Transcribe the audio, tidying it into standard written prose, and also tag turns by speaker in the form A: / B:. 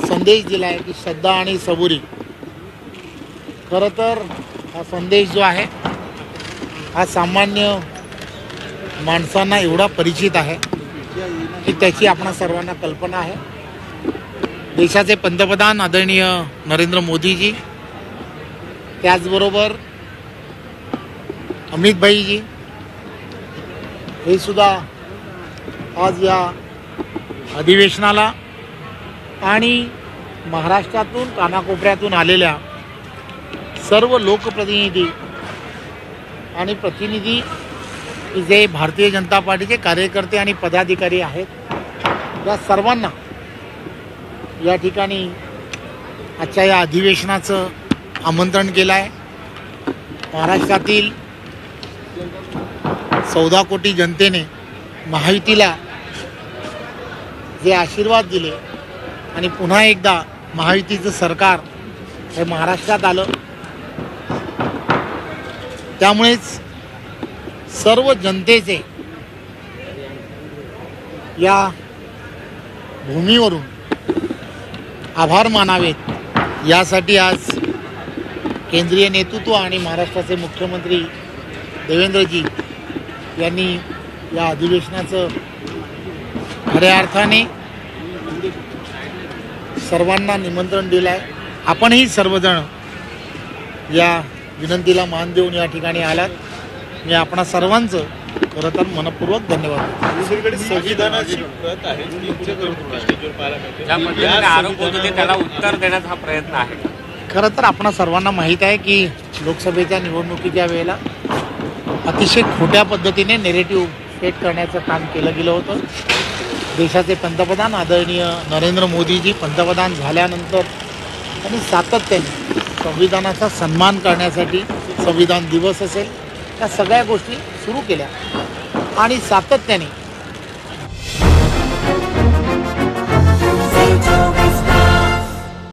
A: संदेश दिला आहे की श्रद्धा आणि सबुरी. खरं तर हा संदेश जो आहे हा सामान्य माणसांना एवढा परिचित आहे की त्याची आपणा सर्वांना कल्पना आहे. देशाचे पंतप्रधान आदरणीय नरेंद्र मोदीजी, त्याचबरोबर अमित भाईजी हे सुद्धा आज या अधिवेशनाला आणि महाराष्ट्रातून कानाकोपऱ्यातून आलेल्या सर्व लोकप्रतिनिधी आणि प्रतिनिधी जे भारतीय जनता पार्टीचे कार्यकर्ते आणि पदाधिकारी आहेत या सर्वांना या ठिकाणी आजच्या या अधिवेशनाचं आमंत्रण केलं आहे. महाराष्ट्रातील 14 कोटी जनतेने महायुतीला जे आशीर्वाद दिले आणि पुन्हा एकदा महायुतीचं सरकार हे महाराष्ट्रात आलं, त्यामुळेच सर्व जनतेचे या भूमीवरून आभार मानावेत यासाठी आज केंद्रीय नेतृत्व आणि महाराष्ट्राचे मुख्यमंत्री देवेंद्रजी यांनी या अधिवेशनाचं खऱ्या अर्थाने सर्वांना निमंत्रण दिलं आहे. आपणही सर्वजण या विनंतीला मान देऊन या ठिकाणी आलात. मी आपणा सर्वांचं खरं तर मनपूर्वक धन्यवाद.
B: दुसरीकडे संविधानाची प्रत आहे
C: आरोप होते त्याला उत्तर देण्याचा हा प्रयत्न आहे.
A: खरं तर आपणा सर्वांना माहीत आहे की लोकसभेच्या निवडणुकीच्या वेळेला अतिशय खोट्या पद्धतीने नेरेटिव्ह सेट करण्याचं काम केलं गेलं होतं. देशाचे पंतप्रधान आदरणीय नरेंद्र मोदीजी पंतप्रधान झाल्यानंतर त्यांनी सातत्याने संविधानाचा सन्मान करण्यासाठी संविधान दिवस असेल या सगळ्या गोष्टी सुरू केल्या आणि सातत्याने